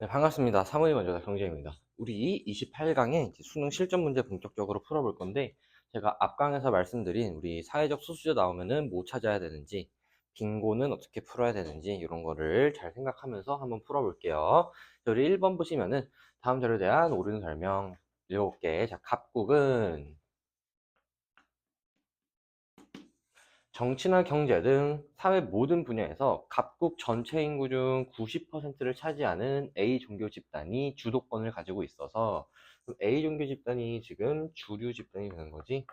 네, 반갑습니다. 사무엘 원조사 경제입니다. 우리 28강에 수능 실전 문제 본격적으로 풀어볼 건데, 제가 앞강에서 말씀드린 우리 사회적 소수자 나오면은 뭐 찾아야 되는지, 빙고는 어떻게 풀어야 되는지, 이런 거를 잘 생각하면서 한번 풀어볼게요. 우리 1번 보시면은 다음 자료에 대한 옳은 설명 7개. 자, 갑국은 정치나 경제 등 사회 모든 분야에서 갑국 전체 인구 중 90%를 차지하는 A 종교 집단이 주도권을 가지고 있어서 A 종교 집단이 지금 주류 집단이 되는 거지.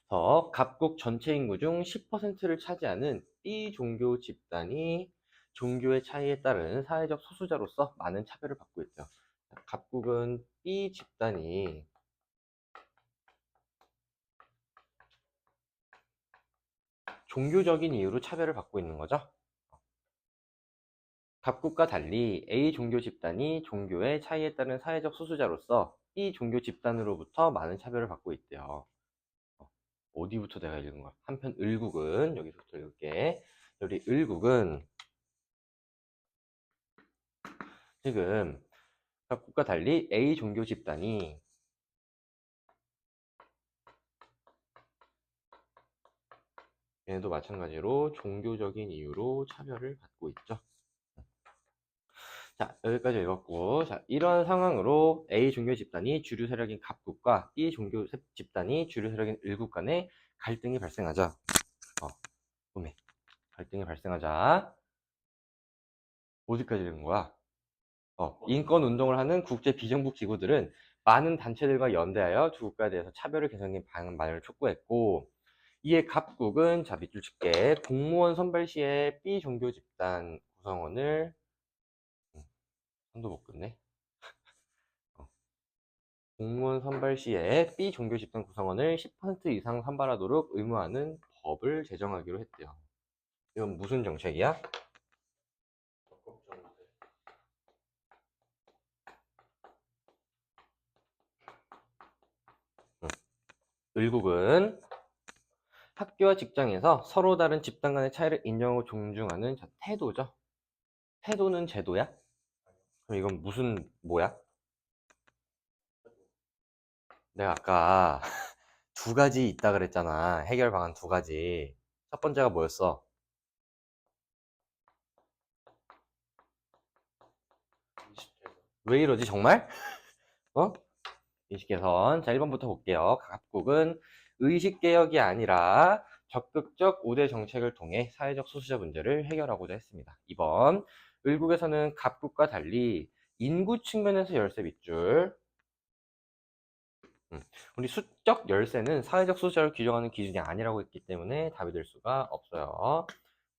더 갑국 전체 인구 중 10%를 차지하는 B 종교 집단이 종교의 차이에 따른 사회적 소수자로서 많은 차별을 받고 있죠. 갑국은 B 집단이 종교적인 이유로 차별을 받고 있는 거죠. 각국과 달리 A 종교 집단이 종교의 차이에 따른 사회적 소수자로서 B 종교 집단으로부터 많은 차별을 받고 있대요. 어디부터 내가 읽은 거야? 한편 을국은 여기서부터 읽을게. 우리 을국은 지금 각국과 달리 A 종교 집단이 얘네도 마찬가지로 종교적인 이유로 차별을 받고 있죠. 자, 여기까지 읽었고, 자, 이러한 상황으로 A 종교 집단이 주류 세력인 갑국과 B 종교 집단이 주류 세력인 을국 간에 갈등이 발생하죠. 꿈에 갈등이 발생하자 어디까지 읽은 거야? 인권 운동을 하는 국제 비정부 기구들은 많은 단체들과 연대하여 두 국가에 대해서 차별을 개선하는 방안을 촉구했고, 이에 갑국은 자 밑줄 칠게 공무원 선발 시에 B 종교 집단 구성원을 선도 못 긋네. 공무원 선발 시에 B 종교 집단 구성원을 10% 이상 선발하도록 의무하는 법을 제정하기로 했대요. 이건 무슨 정책이야? 을국은 학교와 직장에서 서로 다른 집단 간의 차이를 인정하고 존중하는 태도죠. 태도는 제도야? 그럼 이건 무슨 뭐야? 내가 아까 두 가지 있다 그랬잖아. 해결 방안 두 가지. 첫 번째가 뭐였어? 왜 이러지 정말? 어? 인식개선. 자, 1번부터 볼게요. 각국은 의식개혁이 아니라 적극적 우대 정책을 통해 사회적 소수자 문제를 해결하고자 했습니다. 2번. 을국에서는 각국과 달리 인구 측면에서 열세 밑줄. 우리 수적 열세는 사회적 소수자를 규정하는 기준이 아니라고 했기 때문에 답이 될 수가 없어요.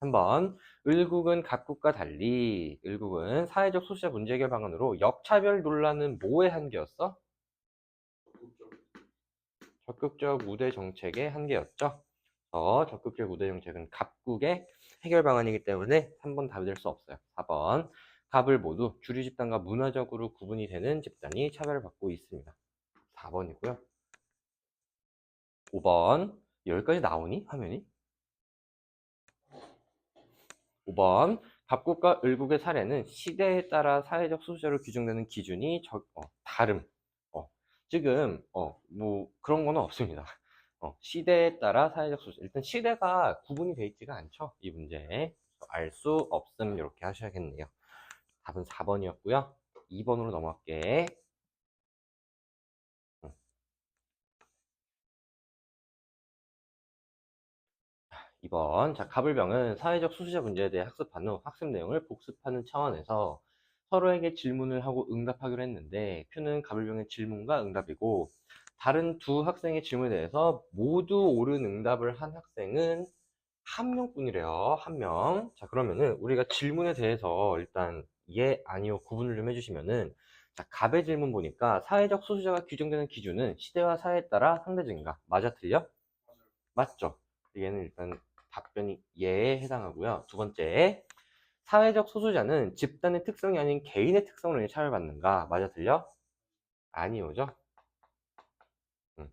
3번. 을국은 각국과 달리 을국은 사회적 소수자 문제 해결 방안으로 역차별 논란은 뭐의 한계였어? 적극적 우대 정책의 한계였죠. 적극적 우대 정책은 갑국의 해결 방안이기 때문에 3번 답이 될 수 없어요. 4번. 갑을 모두 주류 집단과 문화적으로 구분이 되는 집단이 차별을 받고 있습니다. 4번이고요. 5번. 여기까지 나오니? 화면이? 5번. 갑국과 을국의 사례는 시대에 따라 사회적 소수자로 규정되는 기준이 다름. 지금 뭐 그런 거는 없습니다. 시대에 따라 사회적 소수자. 일단 시대가 구분이 되어 있지가 않죠. 이 문제. 알 수 없음 이렇게 하셔야겠네요. 답은 4번이었고요. 2번으로 넘어갈게. 2번. 자, 갑을병은 사회적 소수자 문제에 대해 학습한 후 학습 내용을 복습하는 차원에서 서로에게 질문을 하고 응답하기로 했는데, 큐는 갑을병의 질문과 응답이고, 다른 두 학생의 질문에 대해서 모두 옳은 응답을 한 학생은 한 명뿐이래요. 한 명. 자, 그러면은 우리가 질문에 대해서 일단 예, 아니요 구분을 좀 해주시면은, 자, 갑의 질문 보니까 사회적 소수자가 규정되는 기준은 시대와 사회에 따라 상대적인가? 맞아, 틀려? 맞죠? 얘는 일단 답변이 예에 해당하고요. 두 번째, 사회적 소수자는 집단의 특성이 아닌 개인의 특성으로 차별받는가? 맞아, 틀려? 아니오죠? 음.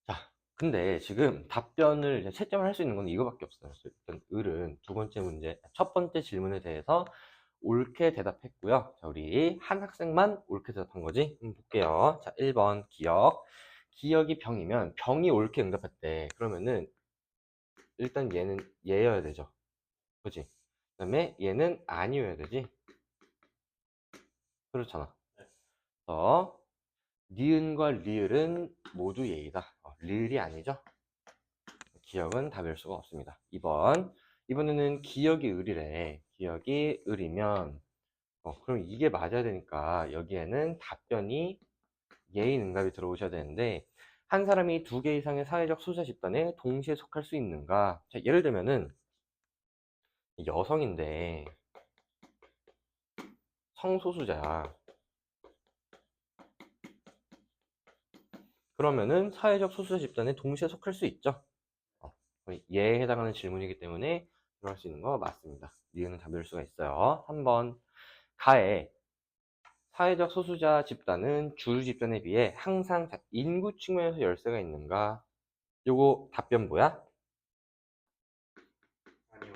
자, 근데 지금 답변을 채점을 할 수 있는 건 이거밖에 없어요. 일단 을은 두 번째 문제, 첫 번째 질문에 대해서 옳게 대답했고요. 자, 우리 한 학생만 옳게 대답한 거지? 볼게요. 자, 1번 기억. 기억이 병이면 병이 옳게 응답했대. 그러면은 일단 얘는 얘여야 되죠. 그지? 그 다음에 얘는 아니어야 되지. 그렇잖아. 그래서 니은과 리을은 모두 예이다. 리을이 아니죠. 기억은 답일 수가 없습니다. 2번. 이번에는 기억이 을이래. 기억이 을이면 그럼 이게 맞아야 되니까 여기에는 답변이 예인 응답이 들어오셔야 되는데, 한 사람이 2개 이상의 사회적 소수자 집단에 동시에 속할 수 있는가? 자, 예를 들면은 여성인데 성소수자야. 그러면은 사회적 소수자 집단에 동시에 속할 수 있죠. 예에 해당하는 질문이기 때문에 들어갈 수 있는 거 맞습니다. 이유는 답일 수가 있어요. 3번. 가에 사회적 소수자 집단은 주류 집단에 비해 항상 인구 측면에서 열세가 있는가? 요거 답변 뭐야? 아니요.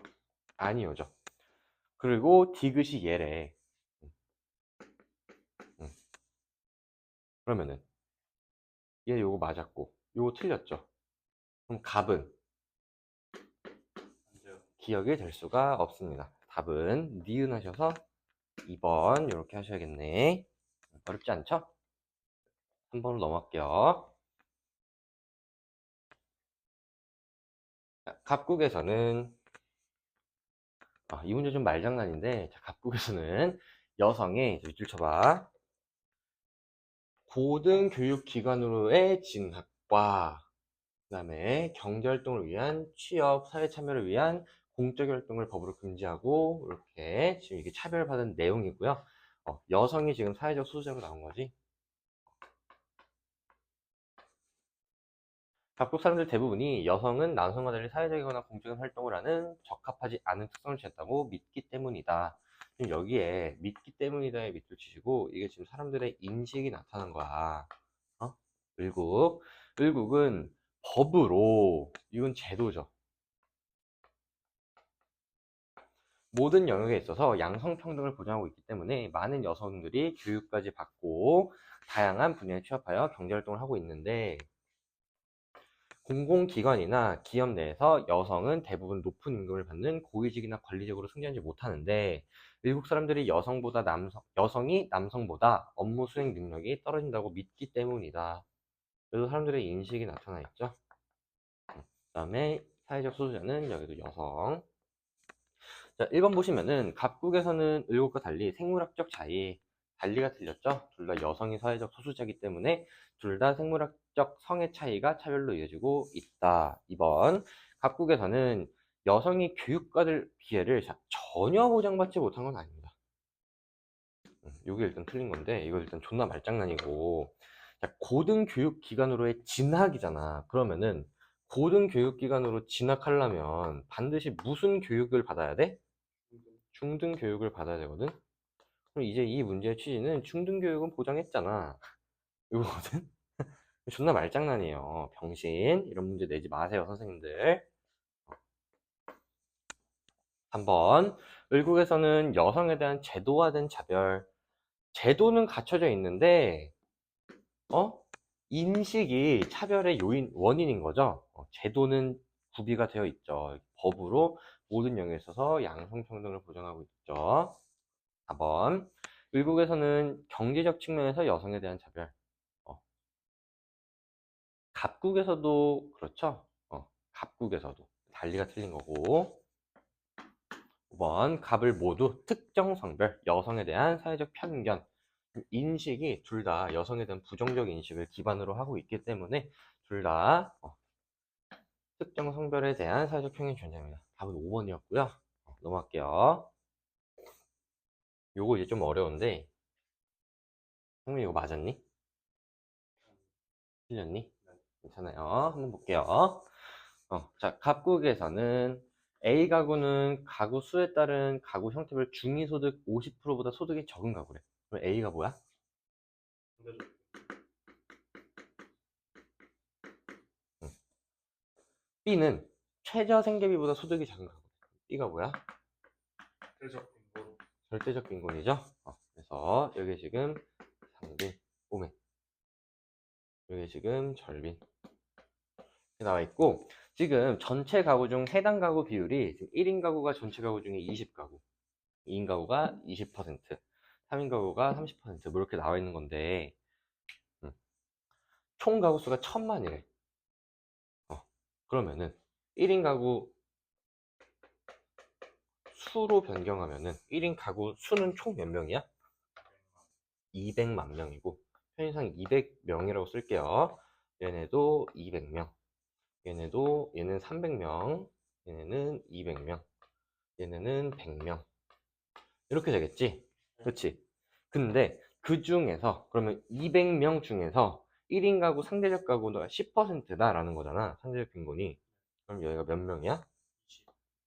아니오죠. 그리고 디귿이 얘래. 그러면은 얘 요거 맞았고 요거 틀렸죠. 그럼 갑은 맞아요. 기억이 될 수가 없습니다. 답은 니은 하셔서 2번 이렇게 하셔야겠네. 어렵지 않죠? 3번으로 넘어갈게요. 갑국에서는 이 문제 좀 말장난인데, 자, 갑국에서는 여성의 밑줄 쳐봐. 고등교육기관으로의 진학과 그 다음에 경제활동을 위한 취업, 사회참여를 위한 공적활동을 법으로 금지하고, 이렇게 지금 이게 차별받은 내용이고요. 여성이 지금 사회적 소수자로 나온 거지. 각국 사람들 대부분이 여성은 남성과 달리 사회적이거나 공적인 활동을 하는 적합하지 않은 특성을 지녔다고 믿기 때문이다. 지금 여기에 믿기 때문이다에 밑줄 치시고, 이게 지금 사람들의 인식이 나타난 거야. 을국. 을국은 법으로, 이건 제도죠. 모든 영역에 있어서 양성평등을 보장하고 있기 때문에 많은 여성들이 교육까지 받고 다양한 분야에 취업하여 경제활동을 하고 있는데, 공공기관이나 기업 내에서 여성은 대부분 높은 임금을 받는 고위직이나 관리직으로 승진하지 못하는데, 미국 사람들이 여성이 남성보다 업무 수행 능력이 떨어진다고 믿기 때문이다. 그래서 사람들의 인식이 나타나 있죠. 그 다음에 사회적 소수자는 여기도 여성. 자, 1번 보시면은 갑국에서는 을국과 달리 생물학적 차이, 달리가 틀렸죠. 둘 다 여성이 사회적 소수자이기 때문에 둘 다 생물학적 성의 차이가 차별로 이어지고 있다. 2번. 갑국에서는 여성이 교육받을 기회를 전혀 보장받지 못한 건 아닙니다. 이게 일단 틀린 건데, 이거 일단 존나 말장난이고. 자, 고등교육기관으로의 진학이잖아. 그러면은 고등교육기관으로 진학하려면 반드시 무슨 교육을 받아야 돼? 중등교육을 받아야 되거든. 그럼 이제 이 문제의 취지는 중등교육은 보장했잖아, 이거거든. 존나 말장난이에요. 병신. 이런 문제 내지 마세요, 선생님들. 3번. 을국에서는 여성에 대한 제도화된 차별. 제도는 갖춰져 있는데 인식이 차별의 원인인 거죠. 제도는 구비가 되어 있죠. 법으로 모든 영역에 있어서 양성평등을 보장하고 있죠. 4번. 을국에서는 경제적 측면에서 여성에 대한 차별. 갑국에서도 그렇죠. 갑국에서도 달리가 틀린 거고. 5번. 갑을 모두 특정 성별, 여성에 대한 사회적 편견, 인식이 둘 다 여성에 대한 부정적 인식을 기반으로 하고 있기 때문에 둘 다 특정 성별에 대한 사회적 편견이 존재합니다. 답은 5번이었고요. 넘어갈게요. 요거 이제 좀 어려운데, 형님 이거 맞았니? 틀렸니? 괜찮아요. 한번 볼게요. 자, 갑국에서는 A 가구는 가구 수에 따른 가구 형태별 중위소득 50%보다 소득이 적은 가구래. 그럼 A가 뭐야? 응. B는 최저 생계비보다 소득이 작은 가구. B가 뭐야? 최저 빈곤. 절대적 빈곤이죠. 그래서 여기 지금 상빈, 오멘, 여기 지금 절빈 이렇게 나와 있고, 지금 전체 가구 중 해당 가구 비율이 지금 1인 가구가 전체 가구 중에 20가구, 2인 가구가 20%, 3인 가구가 30%뭐 이렇게 나와 있는 건데, 음, 총 가구 수가 1000만이래. 그러면은 1인 가구 수로 변경하면은 1인 가구 수는 총 몇 명이야? 200만 명이고, 편의상 200명이라고 쓸게요. 얘네도 200명, 얘는 300명, 얘네는 200명, 얘네는 100명. 이렇게 되겠지? 그렇지? 근데 그 중에서, 그러면 200명 중에서 1인 가구 상대적 가구가 10%다라는 거잖아, 상대적 빈곤이. 그럼 여기가 몇 명이야?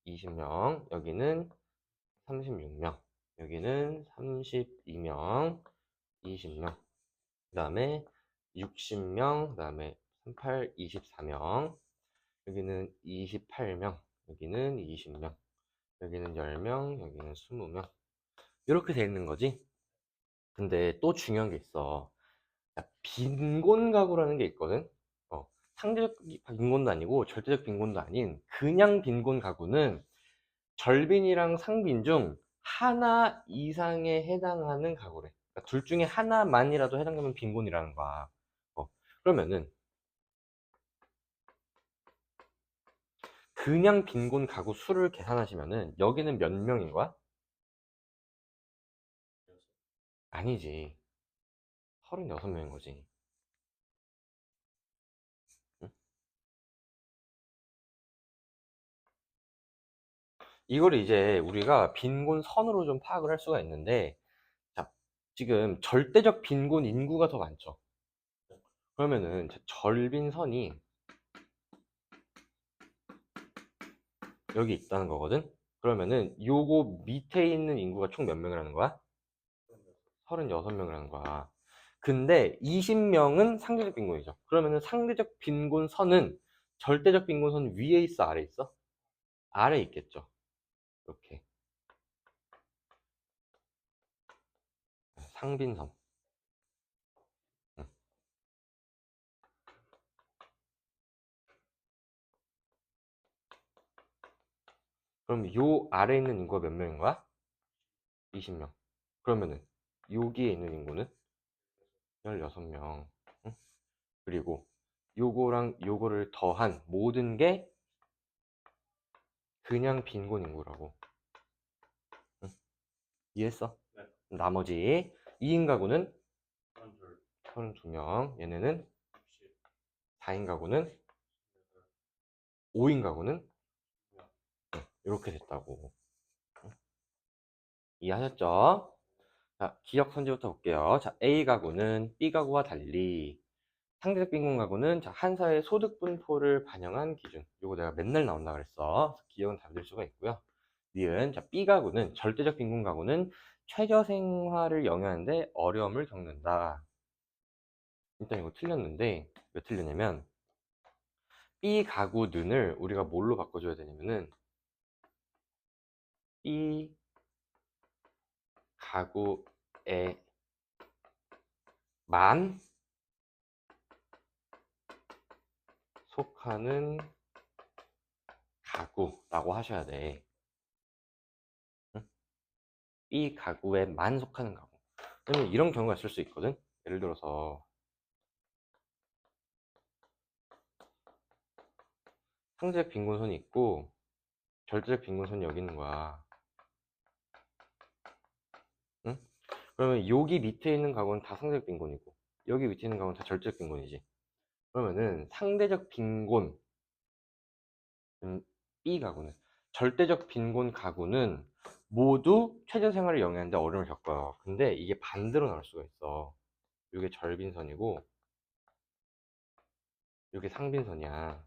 20명, 여기는 36명, 여기는 32명, 20명, 그 다음에 60명, 그 다음에 38, 24명, 여기는 28명, 여기는 20명, 여기는 10명, 여기는 20명. 이렇게 돼 있는 거지. 근데 또 중요한 게 있어. 빈곤 가구라는 게 있거든. 상대적 빈곤도 아니고 절대적 빈곤도 아닌 그냥 빈곤 가구는 절빈이랑 상빈 중 하나 이상에 해당하는 가구래. 그러니까 둘 중에 하나만이라도 해당되면 빈곤이라는 거야. 그러면은 그냥 빈곤 가구 수를 계산하시면은 여기는 몇 명인 거야? 아니지. 36명인 거지. 응? 이걸 이제 우리가 빈곤 선으로 좀 파악을 할 수가 있는데, 자, 지금 절대적 빈곤 인구가 더 많죠. 그러면은 절빈선이 여기 있다는 거거든. 그러면은 요거 밑에 있는 인구가 총 몇 명이라는 거야? 36명이라는 거야. 근데 20명은 상대적 빈곤이죠. 그러면은 상대적 빈곤선은 절대적 빈곤선 위에 있어, 아래 있어? 아래 있겠죠. 이렇게 상빈선. 응. 그럼 요 아래 있는 인구가 몇 명인 거야? 20명. 그러면은 여기에 있는 인구는 16명. 응? 그리고 요거랑 요거를 더한 모든 게 그냥 빈곤 인구라고. 응? 이해했어? 네. 나머지 2인 가구는 32명. 얘네는 4인 가구는 5인 가구는 이렇게 됐다고. 응? 이해하셨죠? 자, 기억 선지부터 볼게요. 자, A 가구는 B 가구와 달리 상대적 빈곤 가구는 자, 한 사회의 소득 분포를 반영한 기준. 이거 내가 맨날 나온다 그랬어. 기억은 잠들 수가 있고요. 니은 자, B 가구는 절대적 빈곤 가구는 최저 생활을 영위하는데 어려움을 겪는다. 일단 이거 틀렸는데 왜 틀렸냐면 B 가구는을 우리가 뭘로 바꿔줘야 되냐면은 B 가구에만 속하는 가구라고 하셔야 돼. 응? B 가구에만 속하는 가구. 왜냐면 이런 경우가 있을 수 있거든. 예를 들어서 상대적 빈곤선이 있고 절대적 빈곤선이 여기 있는 거야. 응? 그러면 여기 밑에 있는 가구는 다 상대적 빈곤이고 여기 밑에 있는 가구는 다 절대적 빈곤이지. 그러면은 상대적 빈곤 B 가구는 절대적 빈곤 가구는 모두 최저 생활을 영위하는데 어려움을 겪어요. 근데 이게 반대로 나올 수가 있어. 이게 절빈선이고 이게 상빈선이야.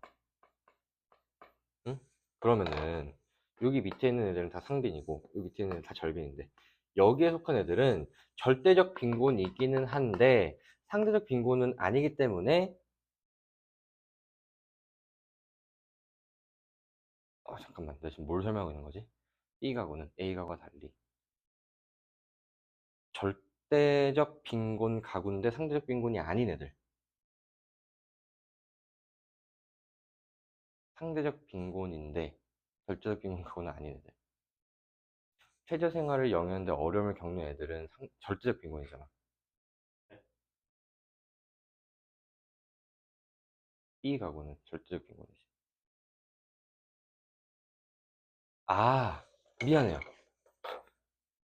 응? 그러면은 여기 밑에 있는 애들은 다 상빈이고 여기 밑에 있는 애들은 다 절빈인데 여기에 속한 애들은 절대적 빈곤이기는 한데 상대적 빈곤은 아니기 때문에 잠깐만, 나 지금 뭘 설명하고 있는 거지? B 가구는 A 가구와 달리 절대적 빈곤 가구인데 상대적 빈곤이 아닌 애들. 상대적 빈곤인데 절대적 빈곤 가구는 아닌 애들. 최저 생활을 영위하는데 어려움을 겪는 애들은 절대적 빈곤이잖아. B 가구는 절대적 빈곤이지. 아, 미안해요.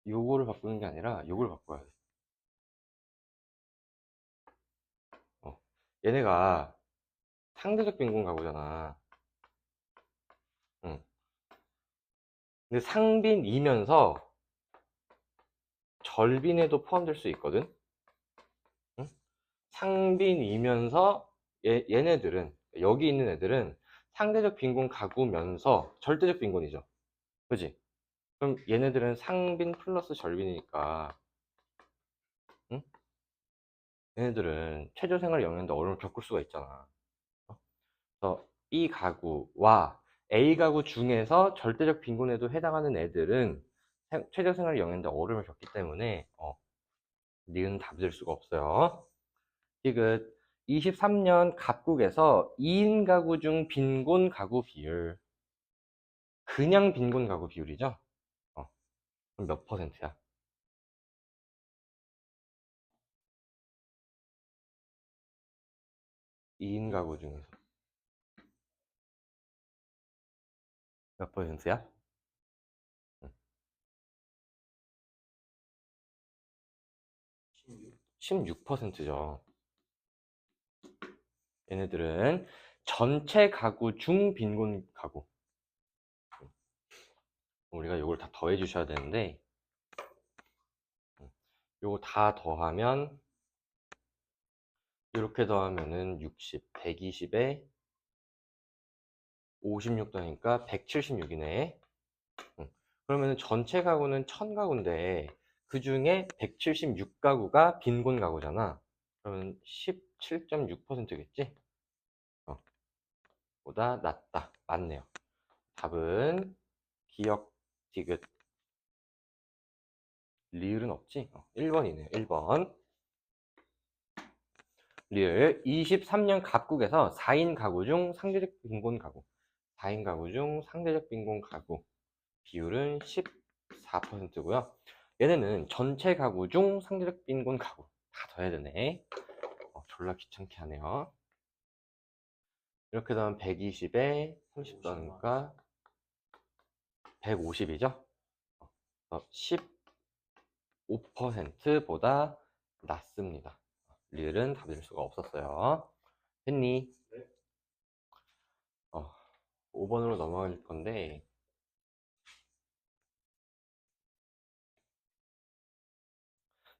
요거를 바꾸는 게 아니라 요걸 바꿔야 돼. 얘네가 상대적 빈곤 가구잖아. 응. 근데 상빈이면서 절빈에도 포함될 수 있거든. 응? 상빈이면서 얘네들은, 여기 있는 애들은 상대적 빈곤 가구면서 절대적 빈곤이죠. 그지? 그럼 얘네들은 상빈 플러스 절빈이니까, 응? 얘네들은 최저생활 영향도 어려움을 겪을 수가 있잖아. 그래서 B 가구와 A 가구 중에서 절대적 빈곤에도 해당하는 애들은 최저생활 영향도 어려움을 겪기 때문에 니은 답이 될 수가 없어요. 디귿 23년 갑국에서 2인 가구 중 빈곤 가구 비율, 그냥 빈곤 가구 비율이죠. 그럼 몇 퍼센트야? 2인 가구 중에서 몇 퍼센트야? 16%죠. 얘네들은 전체 가구 중 빈곤 가구. 우리가 이걸 다 더해 주셔야 되는데, 요거 다 더하면, 이렇게 더하면은 60, 120에 56 더하니까 176이네. 그러면은 전체 가구는 1000가구인데, 그 중에 176가구가 빈곤 가구잖아. 그러면 17.6%겠지? 보다 낮다. 맞네요. 답은 기억, 디귿, 리을은 없지? 1번이네요. 1번. 리을 23년 갑국에서 4인 가구 중 상대적 빈곤 가구. 4인 가구 중 상대적 빈곤 가구 비율은 14%고요. 얘네는 전체 가구 중 상대적 빈곤 가구 다 더해야 되네. 졸라 귀찮게 하네요. 이렇게 되면 120에 30 더하니까 150이죠. 15%보다 낮습니다. 리을은 답이 될 수가 없었어요. 했니? 5번으로 넘어갈 건데,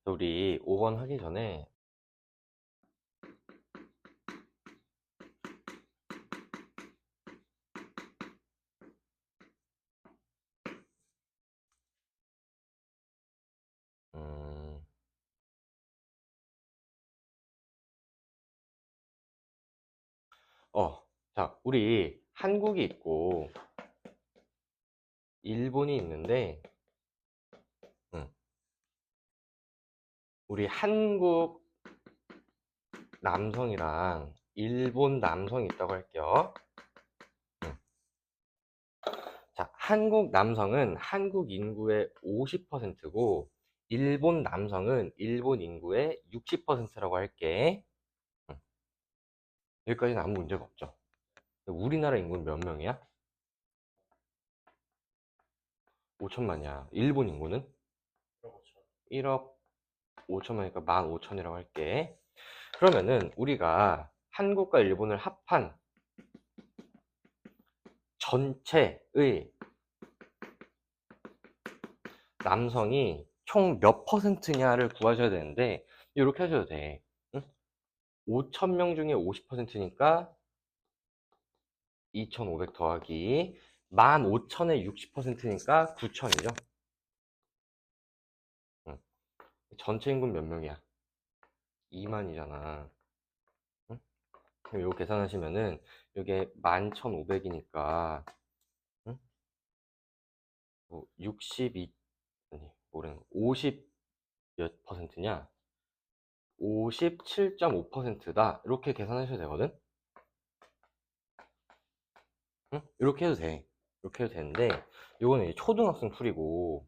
우리 5번 하기 전에 음, 자, 우리 한국이 있고 일본이 있는데, 우리 한국 남성이랑 일본 남성이 있다고 할게요. 자, 한국 남성은 한국 인구의 50%고 일본 남성은 일본 인구의 60%라고 할게. 여기까지는 아무 문제가 없죠. 우리나라 인구는 몇 명이야? 5천만이야. 일본 인구는 1억 5천만이니까 15,000이라고 할게. 그러면은 우리가 한국과 일본을 합한 전체의 남성이 총 몇 퍼센트냐를 구하셔야 되는데, 이렇게 하셔도 돼. 응? 5,000명 중에 50%니까 2,500 더하기 15,000의 60%니까 9,000이죠. 응. 전체 인구는 몇 명이야? 2만이잖아. 응? 그럼 이거 계산하시면은 이게 11,500이니까 62, 아니, 모르는 50 몇 퍼센트냐? 57.5%다. 이렇게 계산하셔도 되거든? 응? 이렇게 해도 돼. 이렇게 해도 되는데, 이거는 이제 초등학생 풀이고,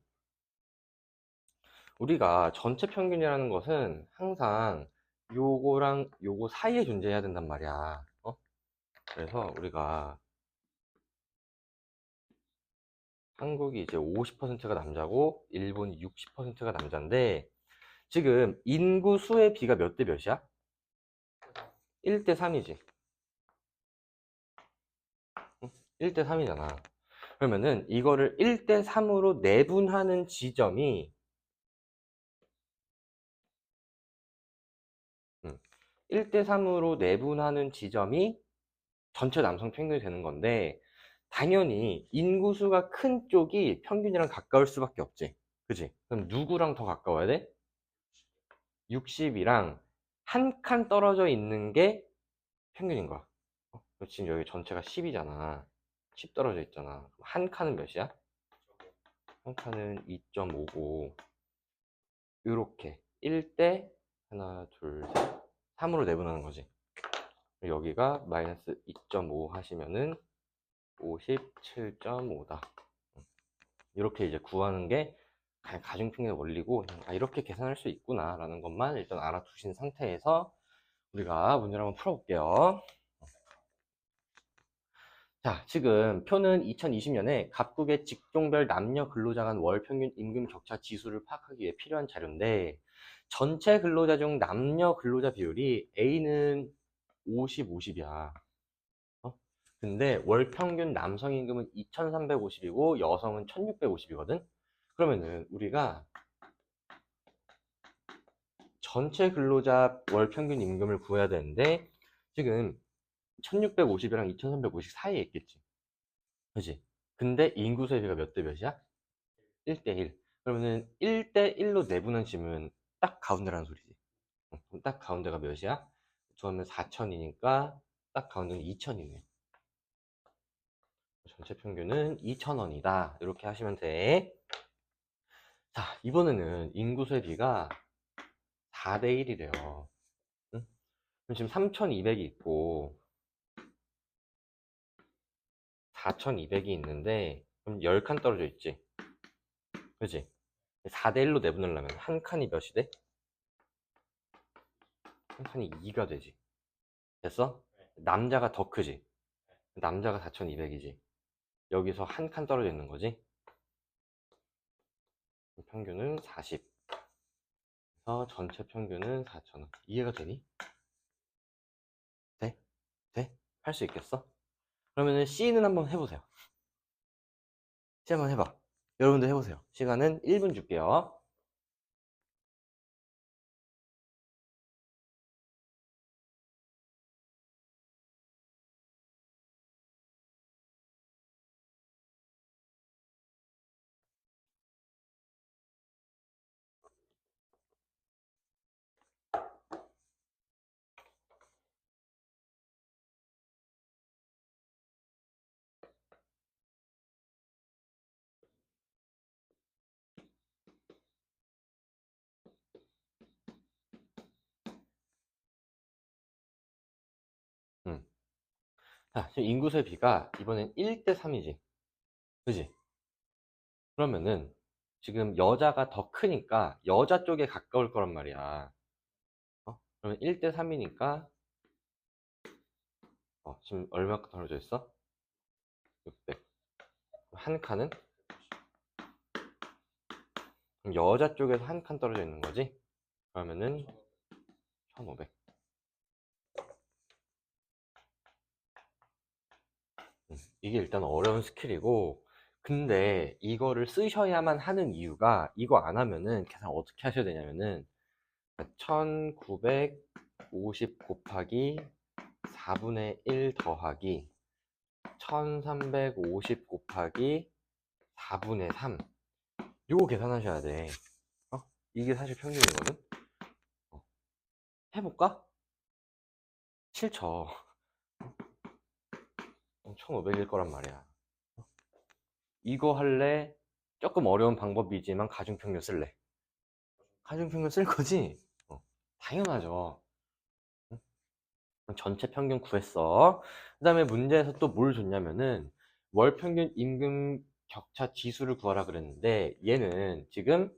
우리가 전체 평균이라는 것은 항상 요거랑 요거 사이에 존재해야 된단 말이야. 그래서 우리가 한국이 이제 50%가 남자고 일본이 60%가 남자인데 지금 인구 수의 비가 몇 대 몇이야? 1대 3이지. 1대 3이잖아. 그러면은 이거를 1대 3으로 내분하는 지점이 1대 3으로 내분하는 지점이 전체 남성 평균이 되는 건데 당연히 인구수가 큰 쪽이 평균이랑 가까울 수밖에 없지. 그지? 그럼 누구랑 더 가까워야 돼? 60이랑 한 칸 떨어져 있는 게 평균인 거야. 지금 여기 전체가 10이잖아. 10 떨어져 있잖아. 그럼 한 칸은 몇이야? 한 칸은 2.5고 이렇게 1대 하나 둘 셋 3으로 내분하는 거지. 여기가 마이너스 2.5 하시면은 57.5다. 이렇게 이제 구하는 게 가중평균의 원리고 이렇게 계산할 수 있구나 라는 것만 일단 알아두신 상태에서 우리가 문제를 한번 풀어볼게요. 자, 지금 표는 2020년에 각국의 직종별 남녀 근로자 간 월 평균 임금 격차 지수를 파악하기 위해 필요한 자료인데 전체 근로자 중 남녀 근로자 비율이 A는 50, 50이야. 근데 월 평균 남성 임금은 2,350이고 여성은 1,650이거든? 그러면은 우리가 전체 근로자 월 평균 임금을 구해야 되는데 지금 1,650이랑 2,350 사이에 있겠지. 그지? 근데 인구 세비가 몇 대 몇이야? 1대 1. 그러면은 1대 1로 내분한 지면 딱 가운데라는 소리지. 그럼 딱 가운데가 몇이야? 그러면 4,000이니까 딱 가운데는 2,000이네. 전체 평균은 2,000원이다. 이렇게 하시면 돼. 자, 이번에는 인구수의 비가 4대 1이래요. 응? 그럼 지금 3,200이 있고 4,200이 있는데 그럼 10칸 떨어져 있지. 그지? 4대 1로 내보내려면 한 칸이 몇이 돼? 한 칸이 2가 되지. 됐어? 남자가 더 크지? 남자가 4,200이지. 여기서 한 칸 떨어져 있는 거지. 평균은 40. 그래서 전체 평균은 4,000원. 이해가 되니? 돼? 돼? 할 수 있겠어? 그러면은 C는 한번 해보세요. C 한번 해봐. 여러분들 해보세요. 시간은 1분 줄게요. 음. 자, 지금 인구수의 비가 이번엔 1대 3이지. 그지? 그러면은 지금 여자가 더 크니까 여자 쪽에 가까울 거란 말이야. 그러면 1대 3이니까 지금 얼마큼 떨어져 있어? 600. 한 칸은? 그럼 여자 쪽에서 한 칸 떨어져 있는 거지? 그러면은 1,500. 이게 일단 어려운 스킬이고 근데 이거를 쓰셔야만 하는 이유가 이거 안 하면은 계산 어떻게 하셔야 되냐면은 1950 곱하기 4분의 1 더하기 1350 곱하기 4분의 3 요거 계산하셔야 돼. 이게 사실 평균이거든. 어, 해볼까? 싫죠. 1500일 거란 말이야. 이거 할래? 조금 어려운 방법이지만 가중평균 쓸래? 가중평균 쓸 거지? 당연하죠. 응? 전체 평균 구했어. 그 다음에 문제에서 또 뭘 줬냐면은 월 평균 임금 격차 지수를 구하라 그랬는데 얘는 지금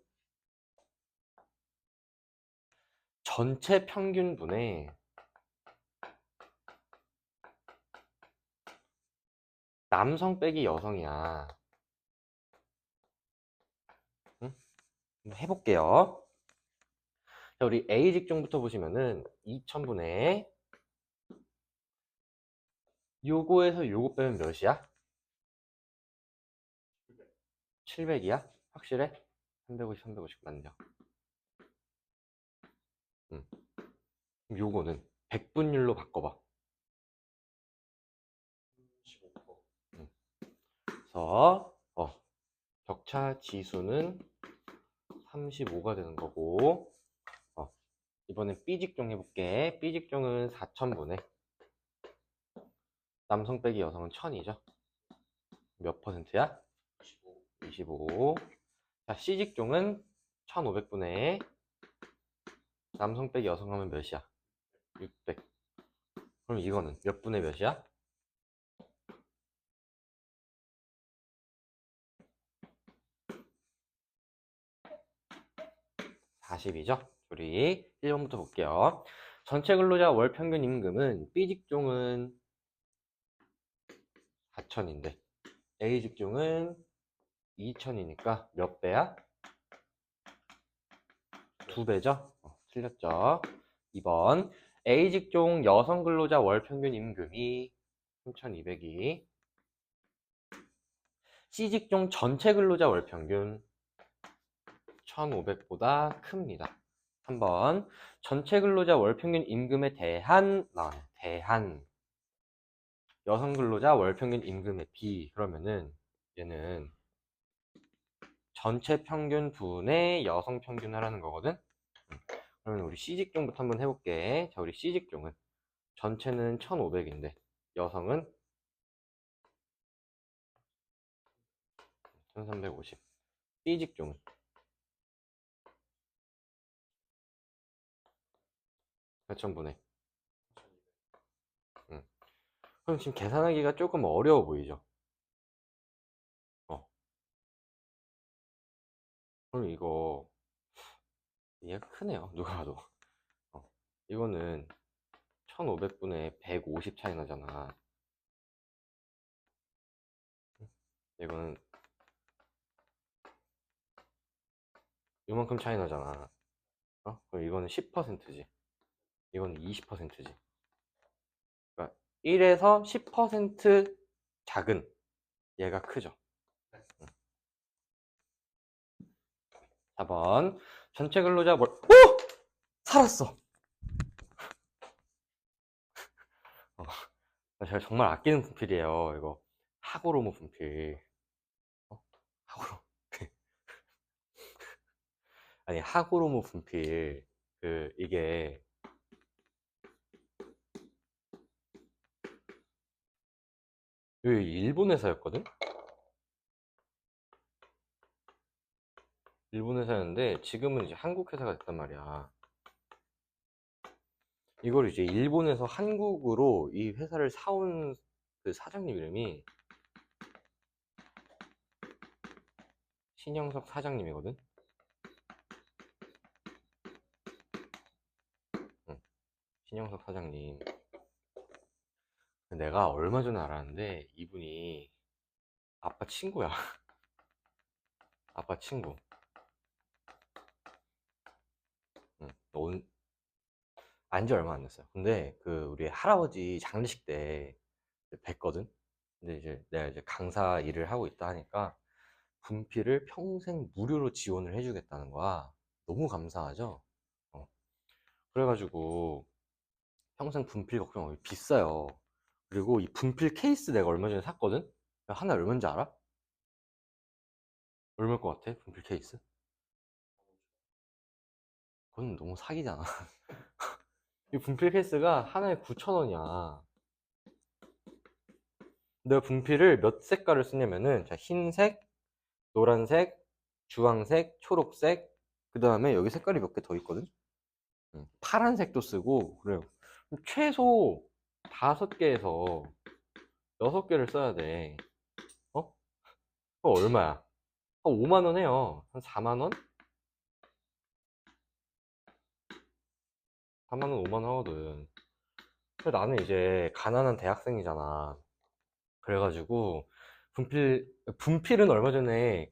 전체 평균분에 남성 빼기 여성이야. 응? 한번 해볼게요. 자, 우리 A 직종부터 보시면은 2000분의 요거에서 요거 빼면 몇이야? 700이야? 확실해? 350, 350 맞죠? 응. 그럼 요거는 100분율로 바꿔봐. 응. 그래서 격차 지수는 35가 되는 거고 이번엔 B직종 해볼게. B직종은 4000분의 남성 빼기 여성은 1000이죠. 몇 퍼센트야? 25. 자, C직종은 1500분의 남성 빼기 여성 하면 몇이야? 600. 그럼 이거는 몇 분의 몇이야? 40이죠? 우리 1번부터 볼게요. 전체 근로자 월 평균 임금은 B직종은 4000인데 A직종은 2000이니까 몇 배야? 2배죠? 틀렸죠? 2번 A직종 여성 근로자 월 평균 임금이 3200이 C직종 전체 근로자 월 평균 1500보다 큽니다. 3번 전체 근로자 월 평균 임금에 대한 대한 여성 근로자 월 평균 임금의 비 그러면은 얘는 전체 평균 분의 여성 평균 하라는 거거든. 그러면 우리 C직종부터 한번 해볼게. 자, 우리 C직종은 전체는 1500인데 여성은 1350. B직종은 몇천 분의 그럼 지금 계산하기가 조금 어려워 보이죠? 어, 그럼 이거 얘가 크네요. 누가 봐도. 이거는 1500분의 150 차이 나잖아. 이거는 이만큼 차이 나잖아. 그럼 이거는 10%지. 이거는 20%지. 그러니까 1에서 10% 작은 얘가 크죠. 4번 전체 근로자 월 살았어. 제가 정말 아끼는 분필이에요. 이거 하고로모 분필. 하고로 아니 하고로모 분필 이게 일본 회사였거든. 일본 회사였는데 지금은 이제 한국 회사가 됐단 말이야. 이걸 이제 일본에서 한국으로 이 회사를 사온 그 사장님 이름이 신영석 사장님이거든. 응, 신영석 사장님. 내가 얼마 전에 알았는데 이분이 아빠 친구야. 아빠 친구. 응, 안지 얼마 안 됐어요. 근데 그 우리 할아버지 장례식 때 뵀거든. 근데 이제 내가 이제 강사 일을 하고 있다 하니까 분필을 평생 무료로 지원을 해주겠다는 거야. 너무 감사하죠? 어, 그래가지고 평생 분필 걱정 비싸요. 그리고 이 분필 케이스 내가 얼마 전에 샀거든? 하나 얼마인지 알아? 얼마일 것 같아? 분필 케이스? 그건 너무 사기잖아. 이 분필 케이스가 하나에 9,000원이야. 내가 분필을 몇 색깔을 쓰냐면은 자, 흰색, 노란색, 주황색, 초록색, 그 다음에 여기 색깔이 몇 개 더 있거든? 파란색도 쓰고, 그래요. 최소 5개에서 6개를 써야 돼. 어? 그거 얼마야? 한 5만 원 해요. 한 4만 원? 4만 원, 5만 원 하거든. 근데 나는 이제 가난한 대학생이잖아. 그래가지고 분필은 얼마 전에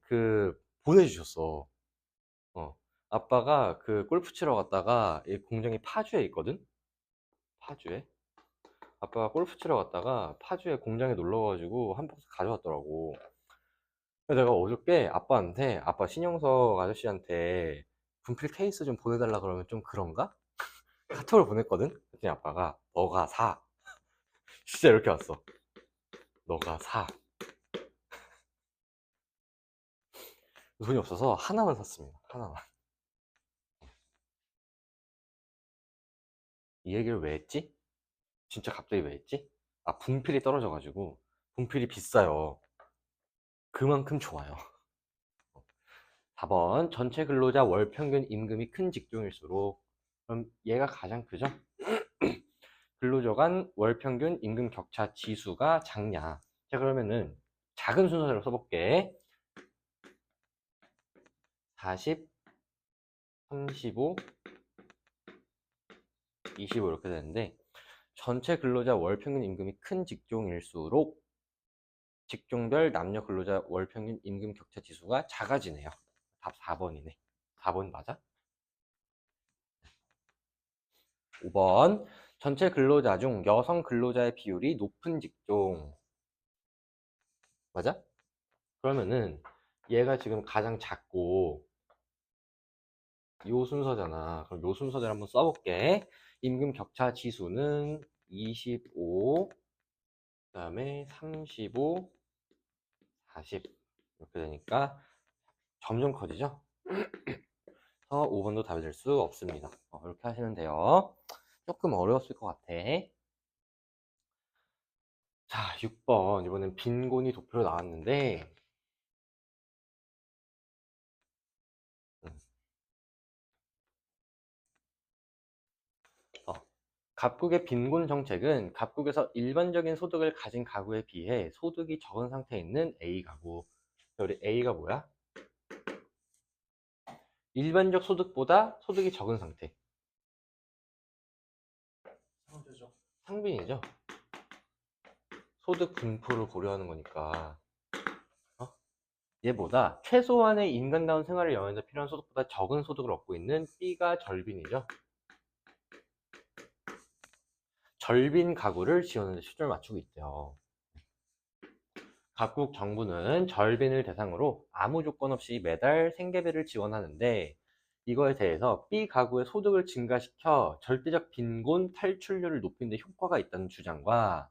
보내주셨어. 어. 아빠가 골프 치러 갔다가 이 공장이 파주에 있거든? 파주에? 아빠가 골프 치러 갔다가 파주에 공장에 놀러 가가지고 한 박스 가져왔더라고. 그래서 내가 어저께 아빠 신영석 아저씨한테 분필 케이스 좀 보내달라 그러면 좀 그런가? 카톡을 보냈거든? 그랬더니 아빠가 너가 사. 진짜 이렇게 왔어. 너가 사. 돈이 없어서 하나만 샀습니다. 하나만. 이 얘기를 왜 했지? 진짜 갑자기 왜 했지? 아, 분필이 떨어져가지고. 분필이 비싸요. 그만큼 좋아요. 4번, 전체 근로자 월 평균 임금이 큰 직종일수록, 그럼 얘가 가장 크죠? 근로자 간 월 평균 임금 격차 지수가 작냐? 자, 그러면은 작은 순서대로 써볼게. 40, 35, 25 이렇게 되는데, 전체 근로자 월 평균 임금이 큰 직종일수록 직종별 남녀 근로자 월 평균 임금 격차 지수가 작아지네요. 답 4번이네. 4번 맞아? 5번. 전체 근로자 중 여성 근로자의 비율이 높은 직종. 맞아? 그러면은 얘가 지금 가장 작고 요 순서잖아. 그럼 요 순서대로 한번 써볼게. 임금 격차 지수는 25, 그다음에 35, 40 이렇게 되니까 점점 커지죠? 그래서 5번도 답이 될 수 없습니다. 이렇게 하시면 돼요. 조금 어려웠을 것 같아. 자, 6번. 이번엔 빈곤이 도표로 나왔는데, 음, 어, 각국의 빈곤 정책은 각국에서 일반적인 소득을 가진 가구에 비해 소득이 적은 상태에 있는 A 가구. 우리 A가 뭐야? 일반적 소득보다 소득이 적은 상태. 상빈이죠. 소득 분포를 고려하는 거니까. 어? 얘보다 최소한의 인간다운 생활을 영위해서 필요한 소득보다 적은 소득을 얻고 있는 B가 절빈이죠. 절빈 가구를 지원하는 데 초점을 맞추고 있대요. 각국 정부는 절빈을 대상으로 아무 조건 없이 매달 생계비를 지원하는데 이거에 대해서 B 가구의 소득을 증가시켜 절대적 빈곤 탈출률을 높이는 데 효과가 있다는 주장과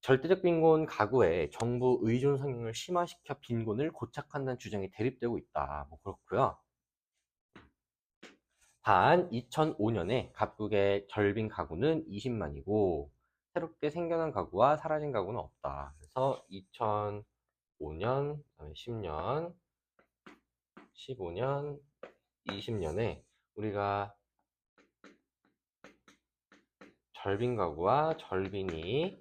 절대적 빈곤 가구의 정부 의존 성향을 심화시켜 빈곤을 고착한다는 주장이 대립되고 있다. 뭐 그렇고요. 단 2005년에 각국의 절빈 가구는 20만이고 새롭게 생겨난 가구와 사라진 가구는 없다. 그래서 2005년, 10년, 15년, 20년에 우리가 절빈 가구와 절빈이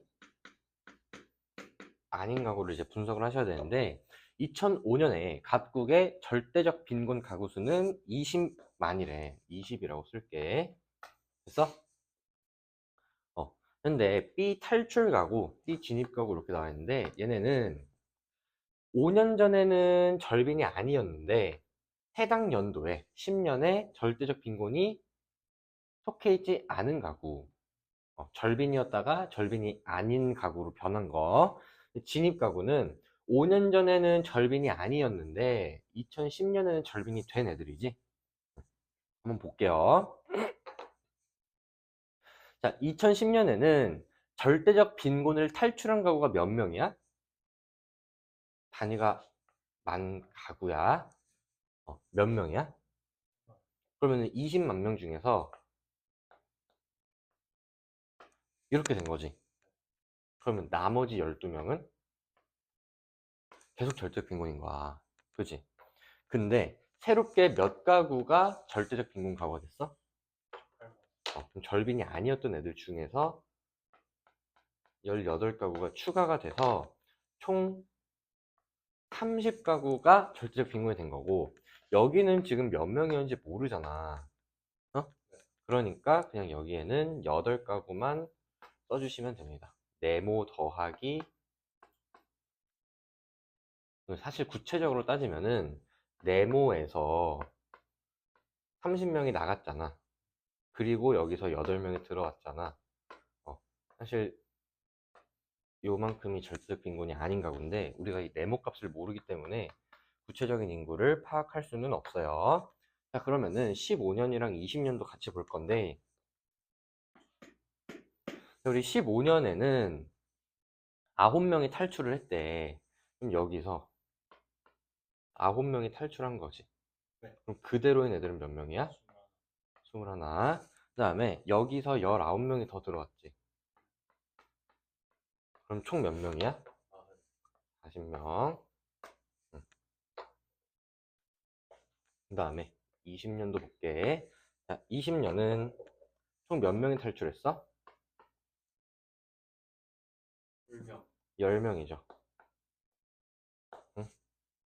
아닌 가구를 이제 분석을 하셔야 되는데 2005년에 각국의 절대적 빈곤 가구 수는 20만이래. 20이라고 쓸게. 됐어? 근데 B 탈출 가구, B 진입 가구 이렇게 나와 있는데 얘네는 5년 전에는 절빈이 아니었는데 해당 연도에 10년에 절대적 빈곤이 속해 있지 않은 가구, 절빈이었다가 절빈이 아닌 가구로 변한 거. 진입 가구는 5년 전에는 절빈이 아니었는데 2010년에는 절빈이 된 애들이지. 한번 볼게요. 자, 2010년에는 절대적 빈곤을 탈출한 가구가 몇 명이야? 단위가 만 가구야. 몇 명이야? 그러면 20만 명 중에서 이렇게 된 거지. 그러면 나머지 12명은 계속 절대 빈곤인 거야. 그지? 근데 새롭게 몇 가구가 절대적 빈곤 가구가 됐어? 그럼 절빈이 아니었던 애들 중에서 18가구가 추가가 돼서 총 30가구가 절대적 빈곤이 된 거고, 여기는 지금 몇 명이었는지 모르잖아. 그러니까 그냥 여기에는 8가구만 써주시면 됩니다. 네모 더하기, 사실 구체적으로 따지면은 네모에서 30명이 나갔잖아. 그리고 여기서 8명이 들어왔잖아. 사실 요만큼이 절대적 빈곤이 아닌 가구인데, 우리가 이 네모 값을 모르기 때문에 구체적인 인구를 파악할 수는 없어요. 자, 그러면은 15년이랑 20년도 같이 볼 건데, 우리 15년에는 9명이 탈출을 했대. 그럼 여기서 9명이 탈출한 거지. 그럼 그대로인 애들은 몇 명이야? 21. 그 다음에 여기서 19명이 더 들어왔지. 그럼 총 몇 명이야? 40명. 그 다음에 20년도 볼게. 자, 20년은 총 몇 명이 탈출했어? 10명이죠. 응?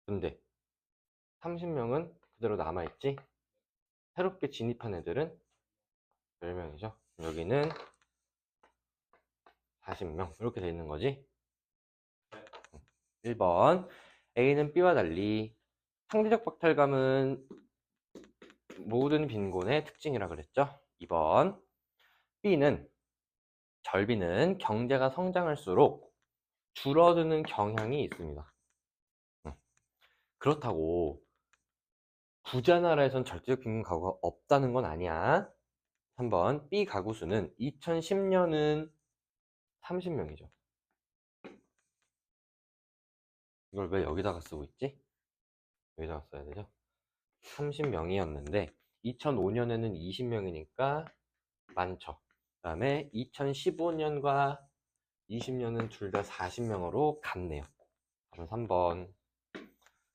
근데 30명은 그대로 남아있지? 새롭게 진입한 애들은 10명이죠. 여기는 40명. 이렇게 돼 있는 거지. 1번. A는 B와 달리 상대적 박탈감은 모든 빈곤의 특징이라 그랬죠. 2번. B는 절비는 경제가 성장할수록 줄어드는 경향이 있습니다. 그렇다고 부자 나라에선 절대적 빈곤 가구가 없다는 건 아니야. 3번. B 가구 수는 2010년은 30명이죠. 이걸 왜 여기다가 쓰고 있지? 여기다가 써야 되죠. 30명이었는데 2005년에는 20명이니까 많죠. 그 다음에 2015년과 20년은 둘 다 40명으로 같네요. 그럼 3번.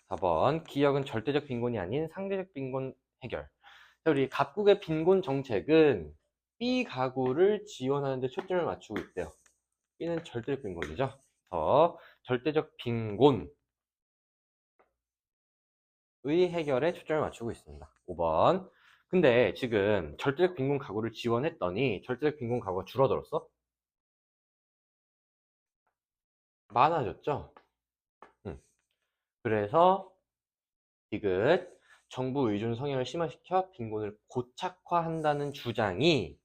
4번. 기역은 절대적 빈곤이 아닌 상대적 빈곤 해결. 우리 각국의 빈곤 정책은 B 가구를 지원하는 데 초점을 맞추고 있대요. B는 절대적 빈곤이죠. 그래서 절대적 빈곤의 해결에 초점을 맞추고 있습니다. 5번. 근데 지금 절대적 빈곤 가구를 지원했더니 절대적 빈곤 가구가 줄어들었어? 많아졌죠? 그래서 디귿, 정부 의존 성향을 심화시켜 빈곤을 고착화한다는 주장이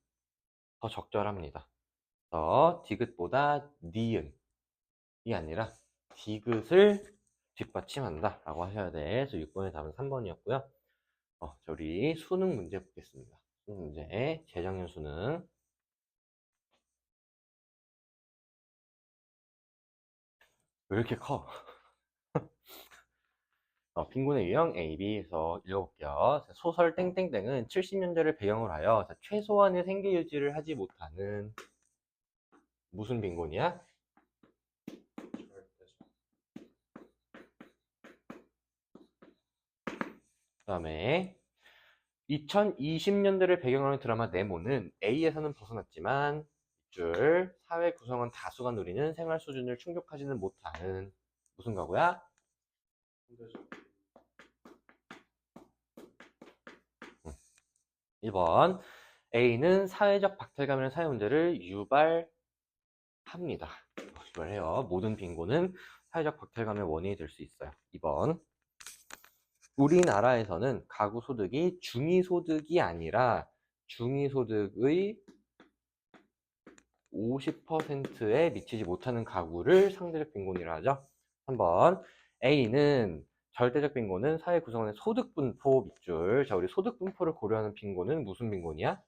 더 적절합니다. 그래서 디귿보다 니은이 아니라 디귿을 뒷받침한다 라고 하셔야 돼. 그래서 6번의 답은 3번이었고요. 자, 우리 수능 문제 보겠습니다. 수능 문제, 재작년 수능. 왜 이렇게 커? 빈곤의 유형 A, B에서 읽어볼게요. 소설 땡땡땡은 70년대를 배경으로 하여 최소한의 생계 유지를 하지 못하는 무슨 빈곤이야? 그 다음에 2020년대를 배경으로 한 드라마 네모는 A에서는 벗어났지만 줄 사회 구성원 다수가 누리는 생활 수준을 충족하지는 못하는 무슨 가구야? 1번. A는 사회적 박탈감이라는 사회 문제를 유발합니다. 유발해요. 모든 빈곤은 사회적 박탈감의 원인이 될 수 있어요. 2번. 우리나라에서는 가구 소득이 중위소득이 아니라 중위소득의 50%에 미치지 못하는 가구를 상대적 빈곤이라 하죠. 3번. A는 절대적 빈곤은 사회 구성원의 소득 분포 밑줄. 자, 우리 소득 분포를 고려하는 빈곤은 무슨 빈곤이야?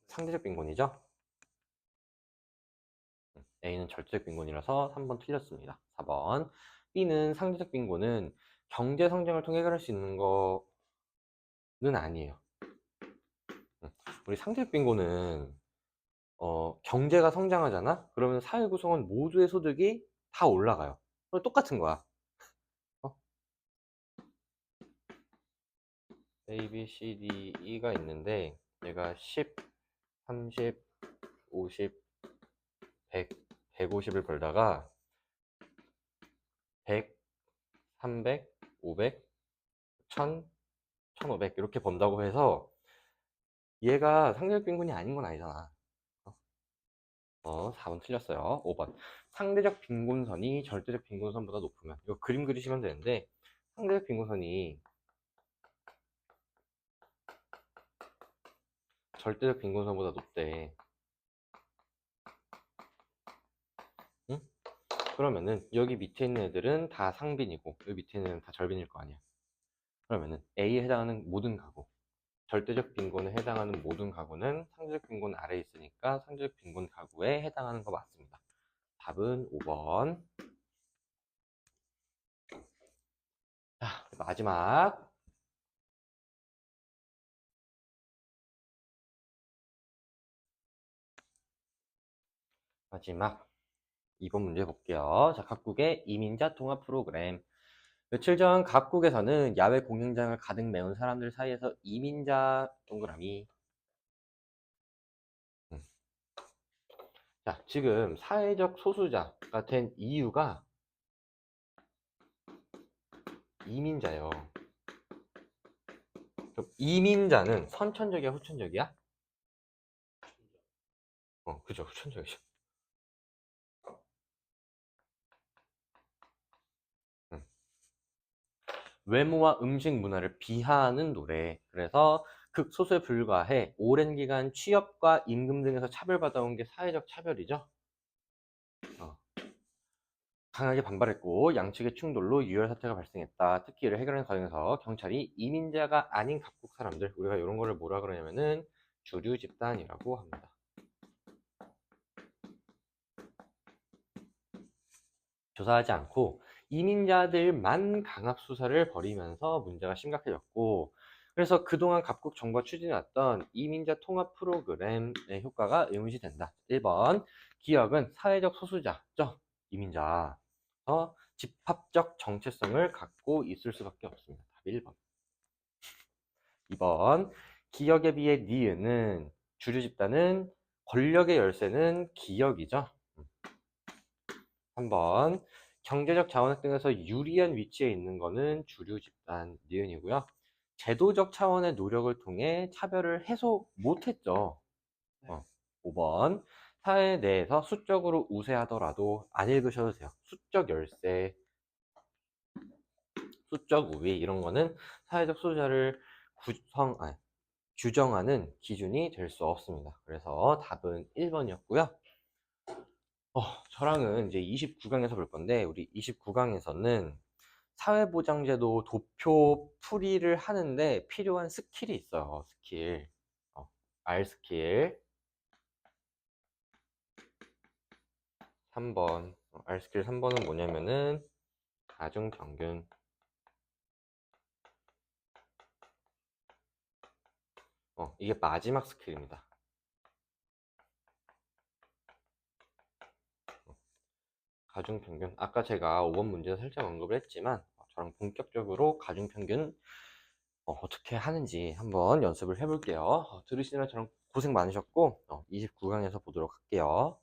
상대적 빈곤이죠. A는 절대적 빈곤이라서 3번 틀렸습니다. 4번. B는 상대적 빈곤은 경제 성장을 통해 해결할 수 있는 거는 아니에요. 우리 상대적 빈곤은 경제가 성장하잖아? 그러면 사회 구성원 모두의 소득이 다 올라가요. 똑같은 거야. 어? A, B, C, D, E가 있는데 얘가 10, 30, 50, 100, 150을 벌다가 100, 300, 500, 1000, 1500 이렇게 번다고 해서 얘가 상대적 빈곤이 아닌 건 아니잖아. 4번 틀렸어요. 5번. 상대적 빈곤선이 절대적 빈곤선보다 높으면, 이거 그림 그리시면 되는데, 상대적 빈곤선이 절대적 빈곤선보다 높대. 응? 그러면은 여기 밑에 있는 애들은 다 상빈이고 여기 밑에 있는 애들은 다 절빈일 거 아니야. 그러면은 A에 해당하는 모든 가구, 절대적 빈곤에 해당하는 모든 가구는 상대적 빈곤 아래에 있으니까 상대적 빈곤 가구에 해당하는 거 맞습니다. 답은 5번. 자, 마지막. 마지막 2번 문제 볼게요. 자, 각국의 이민자 통합 프로그램. 며칠 전 각국에서는 야외 공연장을 가득 메운 사람들 사이에서 이민자 동그라미. 자, 지금 사회적 소수자가 된 이유가 이민자예요. 그럼 이민자는 선천적이야, 후천적이야? 그죠, 후천적이죠. 음. 외모와 음식 문화를 비하하는 노래. 그래서 극소수에 불과해 오랜 기간 취업과 임금 등에서 차별받아온 게 사회적 차별이죠. 어. 강하게 반발했고 양측의 충돌로 유혈 사태가 발생했다. 특히 이를 해결하는 과정에서 경찰이 이민자가 아닌 각국 사람들, 우리가 이런 거를 뭐라 그러냐면은 주류 집단이라고 합니다. 조사하지 않고 이민자들만 강압 수사를 벌이면서 문제가 심각해졌고, 그래서 그동안 각국 정부가 추진해왔던 이민자 통합 프로그램의 효과가 의문시된다. 1번, 기업은 사회적 소수자죠. 이민자. 집합적 정체성을 갖고 있을 수밖에 없습니다. 답 1번. 2번, 기역에 비해 니은은 주류 집단은 권력의 열쇠는 기역이죠. 3번, 경제적 자원 등에서 유리한 위치에 있는 것은 주류 집단 니은이고요. 제도적 차원의 노력을 통해 차별을 해소 못했죠. 5번, 사회 내에서 수적으로 우세하더라도 안 읽으셔도 돼요. 수적 열세, 수적 우위 이런 거는 사회적 소수자를 규정하는 기준이 될 수 없습니다. 그래서 답은 1번이었고요. 저랑은 이제 29강에서 볼 건데, 우리 29강에서는 사회보장제도 도표 풀이를 하는데 필요한 스킬이 있어요. 스킬. R 스킬. 3번. R 스킬 3번은 뭐냐면은 가중평균. 이게 마지막 스킬입니다. 가중평균. 아까 제가 5번 문제에서 살짝 언급을 했지만 저랑 본격적으로 가중평균 어떻게 하는지 한번 연습을 해볼게요. 들으시느라 저랑 고생 많으셨고 29강에서 보도록 할게요.